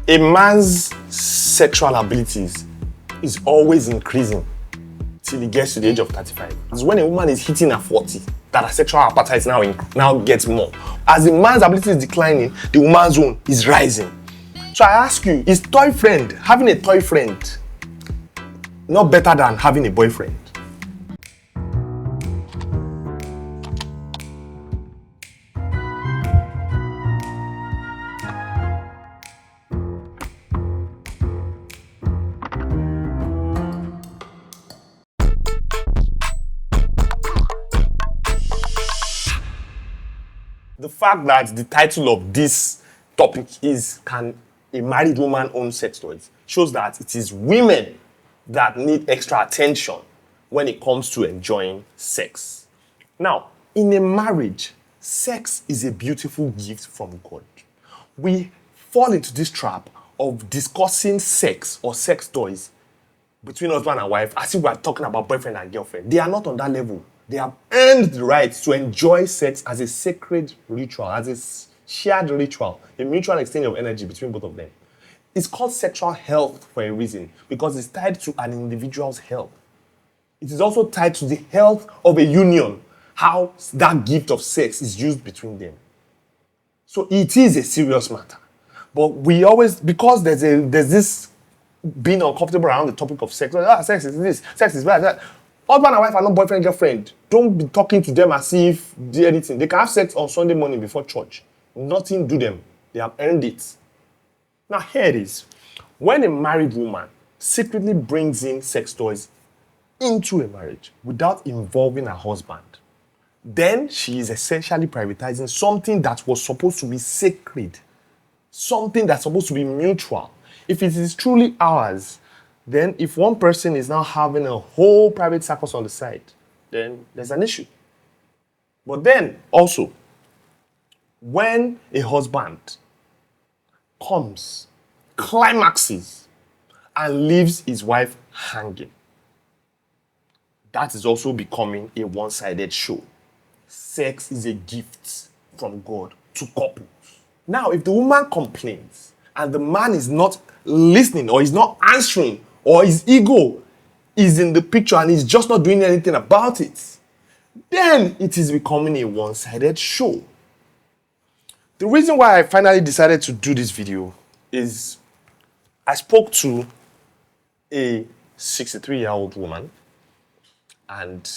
A man's sexual abilities is always increasing till he gets to the age of 35. It's when a woman is hitting her 40 that her sexual appetite now gets more. As the man's ability is declining, the woman's own is rising. So I ask you, is having a toy friend, not better than having a boyfriend? The fact that the title of this topic is "Can a married woman own sex toys?" shows that it is women that need extra attention when it comes to enjoying sex. Now, in a marriage, sex is a beautiful gift from God. We fall into this trap of discussing sex or sex toys between husband and wife as if we are talking about boyfriend and girlfriend. They are not on that level. They have earned the right to enjoy sex as a sacred ritual, as a shared ritual, a mutual exchange of energy between both of them. It's called sexual health for a reason, because it's tied to an individual's health. It is also tied to the health of a union, how that gift of sex is used between them. So it is a serious matter. But we always, because there's this being uncomfortable around the topic of sex. Sex is this, sex is that. Husband and wife are not boyfriend and girlfriend. Don't be talking to them as if they anything. They can have sex on Sunday morning before church. Nothing do them. They have earned it. Now here it is. When a married woman secretly brings in sex toys into a marriage without involving her husband, then she is essentially privatizing something that was supposed to be sacred, something that's supposed to be mutual. If it is truly ours, then if one person is now having a whole private circus on the side, then there's an issue. But then also, when a husband comes, climaxes, and leaves his wife hanging, that is also becoming a one-sided show. Sex is a gift from God to couples. Now, if the woman complains and the man is not listening or is not answering, or his ego is in the picture and he's just not doing anything about it, then it is becoming a one-sided show. The reason why I finally decided to do this video is I spoke to a 63-year-old woman and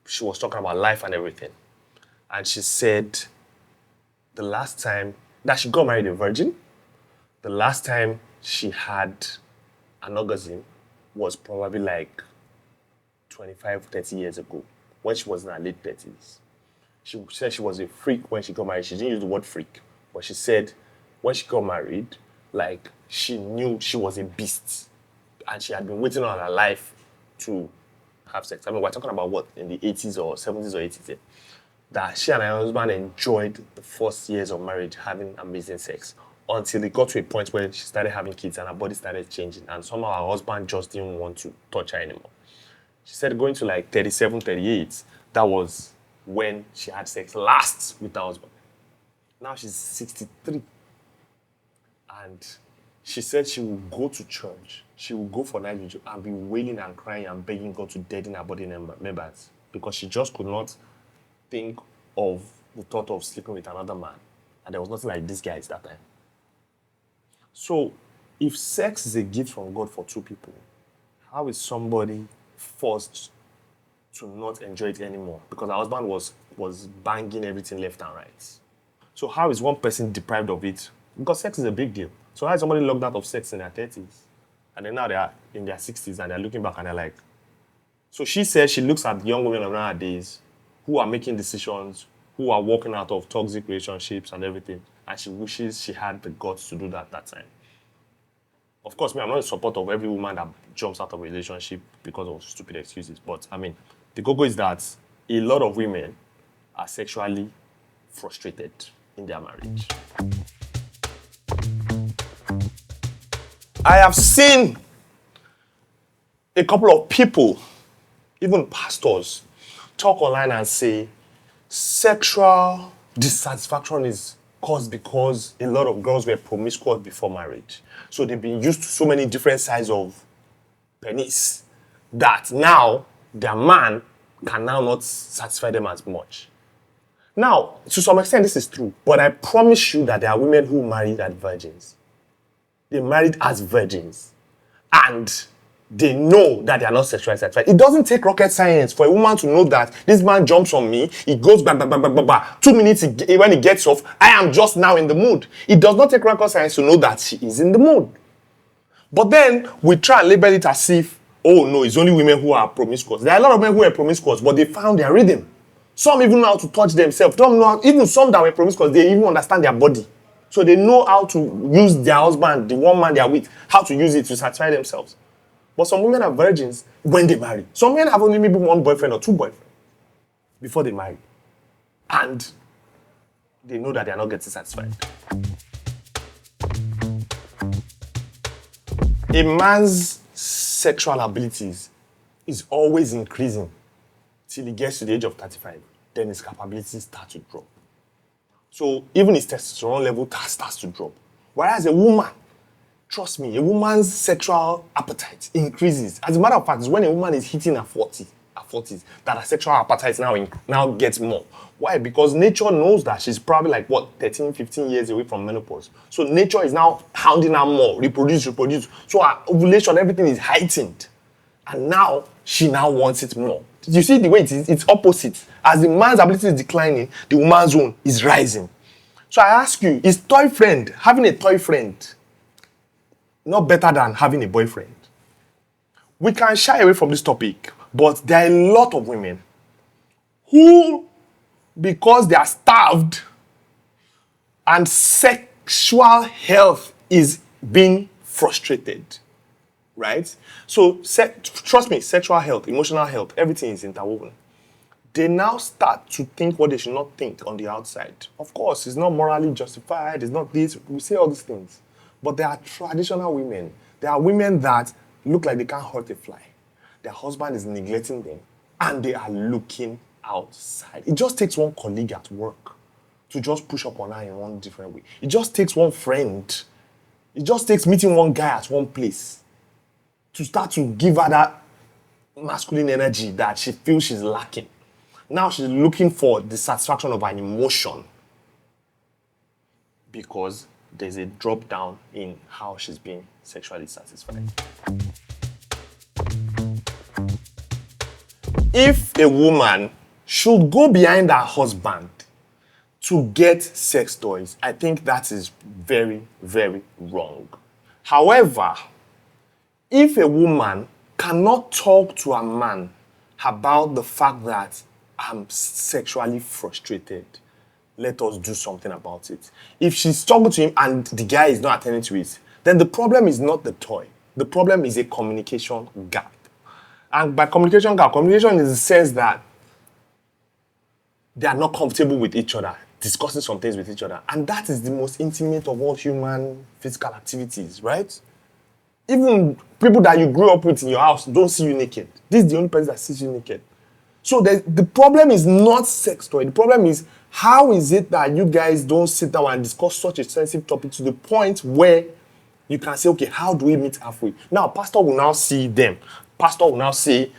she was talking about life and everything. And she said the last time that she got married a virgin, the last time she had an orgasm was probably like 25, 30 years ago, when she was in her late 30s. She said she was a freak when she got married. She didn't use the word freak, but she said when she got married, like, she knew she was a beast and she had been waiting all her life to have sex. I mean, we're talking about what, in the 80s or 70s or 80s, yeah? That she and her husband enjoyed the first years of marriage having amazing sex, until it got to a point where she started having kids and her body started changing, and somehow her husband just didn't want to touch her anymore. She said going to like 37, 38, that was when she had sex last with her husband. Now she's 63. And she said she will go to church, she will go for night vigil and be wailing and crying and begging God to deaden her body members, because she just could not think of the thought of sleeping with another man. And there was nothing like this guy at that time. So, if sex is a gift from God for two people, how is somebody forced to not enjoy it anymore? Because her husband was banging everything left and right. So how is one person deprived of it? Because sex is a big deal. So how is somebody locked out of sex in their 30s? And then now they are in their 60s and they're looking back and they're like... So she says she looks at young women of nowadays who are making decisions, who are walking out of toxic relationships and everything, and she wishes she had the guts to do that time. Of course, I'm not in support of every woman that jumps out of a relationship because of stupid excuses. But, I mean, the goal is that a lot of women are sexually frustrated in their marriage. I have seen a couple of people, even pastors, talk online and say sexual dissatisfaction is caused because a lot of girls were promiscuous before marriage. So they've been used to so many different sizes of penis that now their man can now not satisfy them as much. Now, to some extent, this is true, but I promise you that there are women who married as virgins. They married as virgins, and they know that they are not sexually satisfied. It doesn't take rocket science for a woman to know that this man jumps on me, he goes bang, bang, bang, bang, bang, bang. 2 minutes when he gets off, I am just now in the mood. It does not take rocket science to know that she is in the mood. But then we try and label it as if, oh no, it's only women who are promiscuous. There are a lot of men who are promiscuous, but they found their rhythm. Some even know how to touch themselves. Even some that were promiscuous, they even understand their body. So they know how to use their husband, the one man they are with, how to use it to satisfy themselves. But some women are virgins when they marry. Some men have only maybe one boyfriend or 2 boyfriends before they marry. And they know that they are not getting satisfied. A man's sexual abilities is always increasing till he gets to the age of 35. Then his capabilities start to drop. So even his testosterone level starts to drop. Whereas a woman, trust me, a woman's sexual appetite increases. As a matter of fact, it's when a woman is hitting her 40s, that her sexual appetite now gets more. Why? Because nature knows that she's probably like, 13, 15 years away from menopause. So nature is now hounding her more, reproduce. So her ovulation, everything is heightened. And now, she now wants it more. You see the way it's opposite. As the man's ability is declining, the woman's own is rising. So I ask you, is having a toy friend, not better than having a boyfriend? We can shy away from this topic, but there are a lot of women who, because they are starved and sexual health is being frustrated, right? So, trust me, sexual health, emotional health, everything is interwoven. They now start to think what they should not think on the outside. Of course, it's not morally justified, it's not this, we say all these things. But there are traditional women. There are women that look like they can't hurt a fly. Their husband is neglecting them, and they are looking outside. It just takes one colleague at work to just push up on her in one different way. It just takes one friend. It just takes meeting one guy at one place to start to give her that masculine energy that she feels she's lacking. Now she's looking for the satisfaction of an emotion because there's a drop down in how she's being sexually satisfied. If a woman should go behind her husband to get sex toys, I think that is very, very wrong. However, if a woman cannot talk to a man about the fact that I'm sexually frustrated, let us do something about it. If she's talking to him and the guy is not attending to it, then the problem is not the toy. The problem is a communication gap. And by communication gap, communication is the sense that they are not comfortable with each other, discussing some things with each other. And that is the most intimate of all human physical activities, right? Even people that you grew up with in your house don't see you naked. This is the only person that sees you naked. So the problem is not sex toy. The problem is, how is it that you guys don't sit down and discuss such a sensitive topic to the point where you can say, okay, how do we meet halfway? Now, pastor will now see them. Pastor will now say,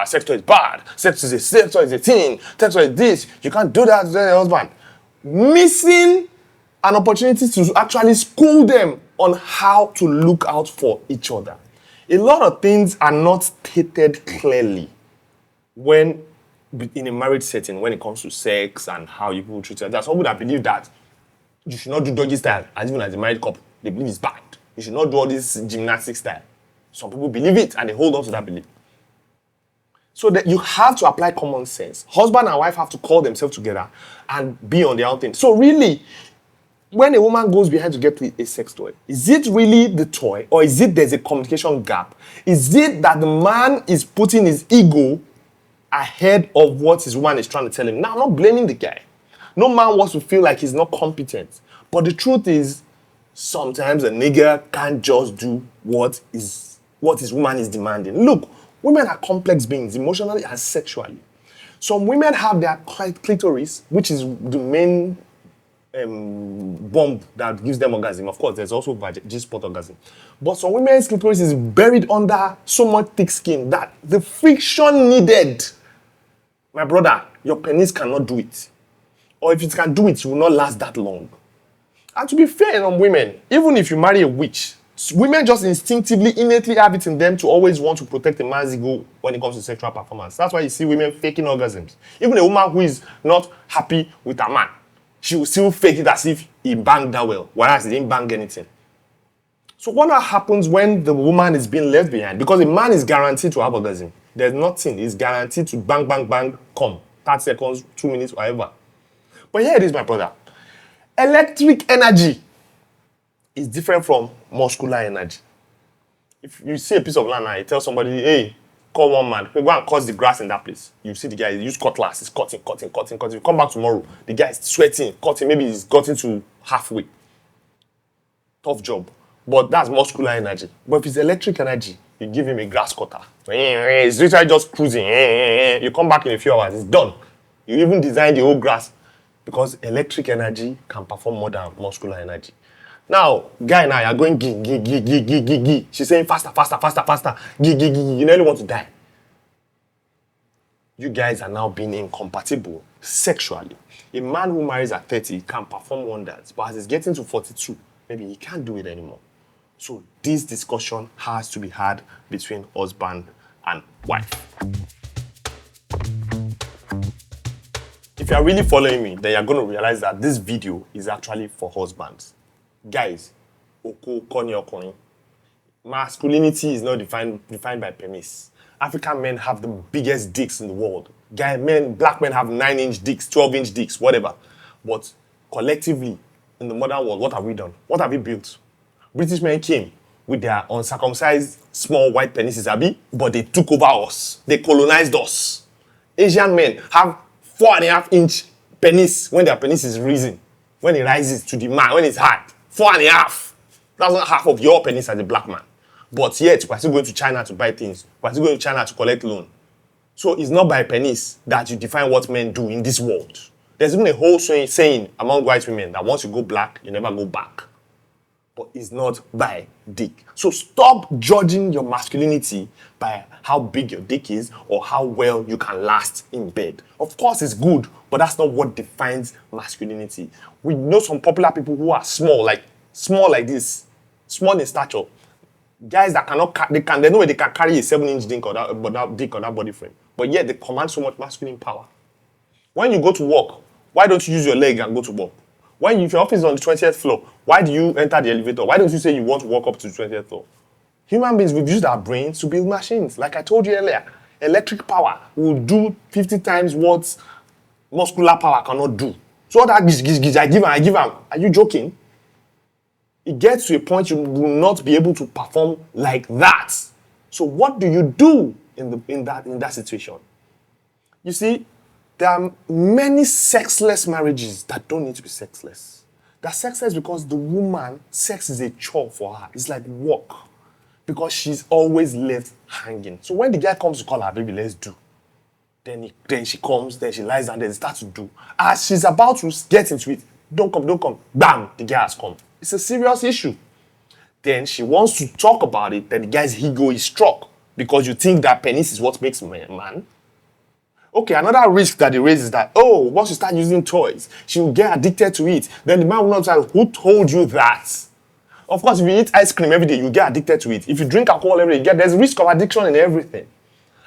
sex toy is bad. Sex toy is a thing. Sex toy is this. You can't do that to your husband. Missing an opportunity to actually school them on how to look out for each other. A lot of things are not stated clearly when in a marriage setting, when it comes to sex and how you people treat each other. There's some people that believe that you should not do doggy style, as even as a married couple. They believe it's bad. You should not do all this gymnastic style. Some people believe it and they hold on to that belief. So that you have to apply common sense. Husband and wife have to call themselves together and be on their own thing. So really, when a woman goes behind to get a sex toy, is it really the toy, or is it there's a communication gap? Is it that the man is putting his ego ahead of what his woman is trying to tell him? Now, I'm not blaming the guy. No man wants to feel like he's not competent. But the truth is, sometimes a nigger can't just do what his woman is demanding. Look, women are complex beings, emotionally and sexually. Some women have their clitoris, which is the main bomb that gives them orgasm. Of course, there's also G-spot orgasm. But some women's clitoris is buried under so much thick skin that the friction needed, my brother, your penis cannot do it. Or if it can do it, it will not last that long. And to be fair on women, even if you marry a witch, women just instinctively, innately have it in them to always want to protect a man's ego when it comes to sexual performance. That's why you see women faking orgasms. Even a woman who is not happy with a man, she will still fake it as if he banged that well, whereas he didn't bang anything. So what happens when the woman is being left behind? Because a man is guaranteed to have orgasm. There's nothing. He's guaranteed to bang, bang, bang, come. 30 seconds, 2 minutes, whatever. But here it is, my brother. Electric energy is different from muscular energy. If you see a piece of land and you tell somebody, hey, call one man, go and cut the grass in that place. You see the guy, he use cutlass, he's cutting. You come back tomorrow, the guy is sweating, cutting, maybe he's gotten to halfway. Tough job. But that's muscular energy. But if it's electric energy, you give him a grass cutter. He's literally just cruising. You come back in a few hours, it's done. You even design the whole grass because electric energy can perform more than muscular energy. Now, guy now, you're going gee. She's saying faster. Gee. You nearly want to die. You guys are now being incompatible sexually. A man who marries at 30 can perform wonders, but as he's getting to 42, maybe he can't do it anymore. So this discussion has to be had between husband and wife. If you are really following me, then you're going to realize that this video is actually for husbands. Guys, masculinity is not defined by penis. African men have the biggest dicks in the world. Black men have 9-inch dicks, 12-inch dicks, whatever. But collectively, in the modern world, what have we done? What have we built? British men came with their uncircumcised small white penises, but they took over us. They colonized us. Asian men have 4.5-inch penis when their penis is risen. When it rises to the man, when it's hard. 4.5. That's not half of your penis as a black man. But yet, we're still going to China to buy things. We're still going to China to collect loan. So it's not by penis that you define what men do in this world. There's even a whole saying among white women that once you go black, you never go back. But it's not by dick. So stop judging your masculinity by how big your dick is or how well you can last in bed. Of course, it's good, but that's not what defines masculinity. We know some popular people who are small like this, small in stature. Guys that they know they can carry a 7-inch dick or that body frame, but yet they command so much masculine power. When you go to work, why don't you use your leg and go to work? If your office is on the 20th floor, why do you enter the elevator? Why don't you say you want to walk up to the 20th floor? Human beings, we've used our brains to build machines. Like I told you earlier, electric power will do 50 times what muscular power cannot do. So all that I give him. Are you joking? It gets to a point you will not be able to perform like that. So what do you do in that situation? You see, there are many sexless marriages that don't need to be sexless. They're sexless because the woman, sex is a chore for her. It's like work. Because she's always left hanging. So when the guy comes to call her, baby, let's do. Then she comes, then she lies down, then they start to do. As she's about to get into it, don't come. Bam, the guy has come. It's a serious issue. Then she wants to talk about it, then the guy's ego is struck. Because you think that penis is what makes a man. Okay, another risk that they raise is that, once you start using toys, she will get addicted to it. Then the man will not say, who told you that? Of course, if you eat ice cream every day, you get addicted to it. If you drink alcohol every day, there's risk of addiction in everything.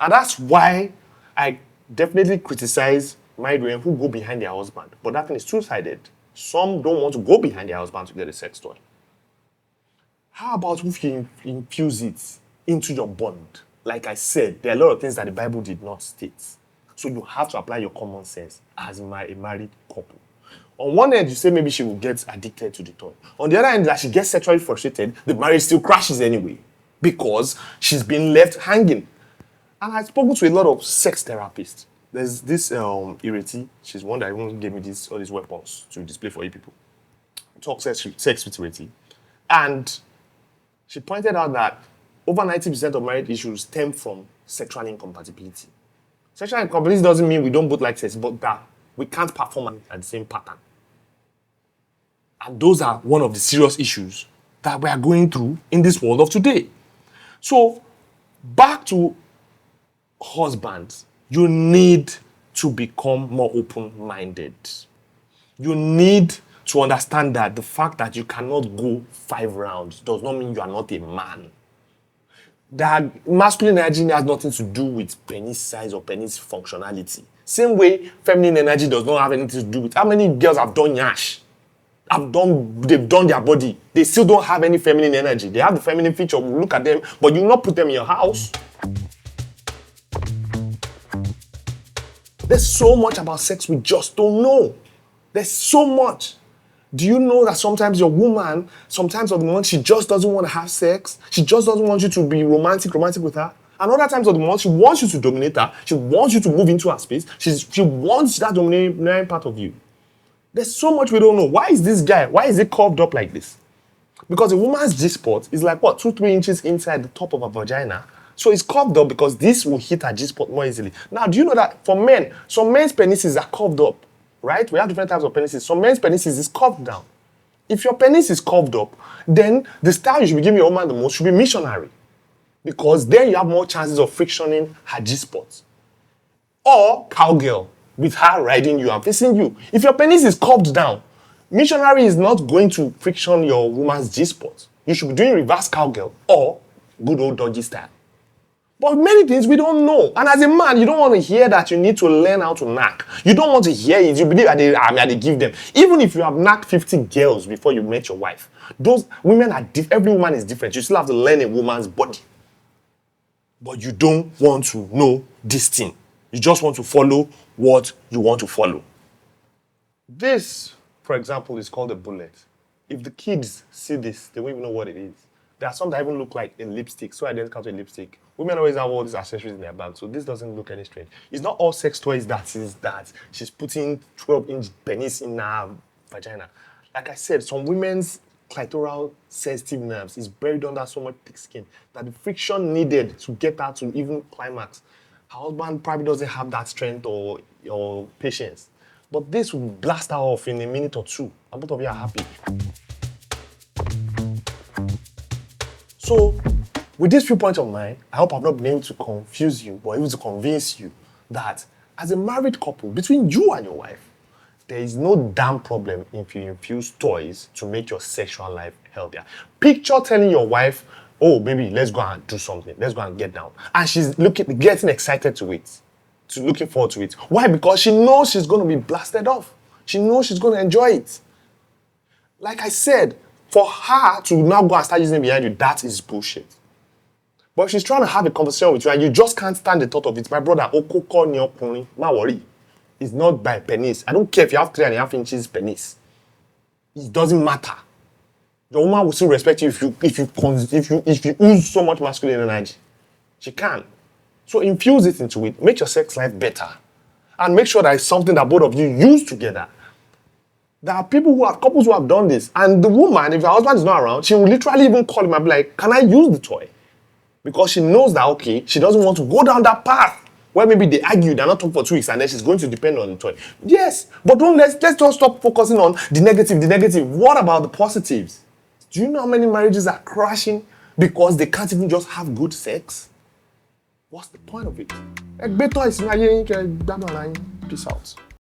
And that's why I definitely criticize married women who go behind their husband. But that thing is two-sided. Some don't want to go behind their husband to get a sex toy. How about if you infuse it into your bond? Like I said, there are a lot of things that the Bible did not state. So you have to apply your common sense as a married couple. On one end, you say maybe she will get addicted to the toy. On the other end, that she gets sexually frustrated, the marriage still crashes anyway because she's been left hanging. And I've spoken to a lot of sex therapists. There's this Ireti. She's one that even gave me all these weapons to display for you people. Talk sex with Ireti. And she pointed out that over 90% of marriage issues stem from sexual incompatibility. Sexual incompatibility doesn't mean we don't both like sex, but that we can't perform at the same pattern. And those are one of the serious issues that we are going through in this world of today. So, back to husbands, you need to become more open-minded. You need to understand that the fact that you cannot go 5 rounds does not mean you are not a man. That masculine energy has nothing to do with penis size or penis functionality. Same way, feminine energy does not have anything to do with how many girls have done yash. They've done their body. They still don't have any feminine energy. They have the feminine feature. Look at them, but you will not put them in your house. There's so much about sex we just don't know. There's so much. Do you know that sometimes your woman, sometimes of the month, she just doesn't want to have sex? She just doesn't want you to be romantic with her. And other times of the month, she wants you to dominate her. She wants you to move into her space. She wants that dominating part of you. There's so much we don't know. Why is this guy, why is he curved up like this? Because a woman's G-spot is like, 2-3 inches inside the top of her vagina. So it's curved up because this will hit her G-spot more easily. Now, do you know that for men, some men's penises are curved up, right? We have different types of penises. Some men's penises is curved down. If your penis is curved up, then the style you should be giving your woman the most should be missionary. Because then you have more chances of frictioning her G-spot. Or cowgirl, with her riding you and facing you. If your penis is curved down, missionary is not going to friction your woman's G-spot. You should be doing reverse cowgirl or good old doggy style. But many things we don't know. And as a man, you don't want to hear that you need to learn how to knack. You don't want to hear it. You believe that they give them. Even if you have knacked 50 girls before you met your wife, those women are every woman is different. You still have to learn a woman's body. But you don't want to know this thing. You just want to follow what you want to follow. This, for example, is called a bullet. If the kids see this, they won't even know what it is. There are some that even look like a lipstick, so identical to a lipstick. Women always have all these accessories in their bag, so this doesn't look any strange. It's not all sex toys that she's putting 12-inch penis in her vagina. Like I said, some women's clitoral sensitive nerves is buried under so much thick skin that the friction needed to get her to even climax. Her husband probably doesn't have that strength or patience. But this will blast her off in a minute or two, and both of you are happy. So, with these few points of mine, I hope I've not been able to confuse you, but able to convince you that as a married couple, between you and your wife, there is no damn problem if you infuse toys to make your sexual life healthier. Picture telling your wife, oh, baby, let's go and do something. Let's go and get down. And she's getting excited to it, looking forward to it. Why? Because she knows she's going to be blasted off. She knows she's going to enjoy it. Like I said, for her to now go and start using it behind you, that is bullshit. But if she's trying to have a conversation with you and you just can't stand the thought of it, my brother, okoko ni okunrin, ma worry. It's not by penis. I don't care if you have 3.5 inches penis. It doesn't matter. Your woman will still respect you if you use so much masculine energy. She can. So infuse it into it. Make your sex life better. And make sure that it's something that both of you use together. There are couples who have done this. And the woman, if her husband is not around, she will literally even call him and be like, can I use the toy? Because she knows that, okay, she doesn't want to go down that path where maybe they argue, they're not talking for 2 weeks, and then she's going to depend on the toy. Yes, but let's just stop focusing on the negative. What about the positives? Do you know how many marriages are crashing because they can't even just have good sex? What's the point of it? Peace out.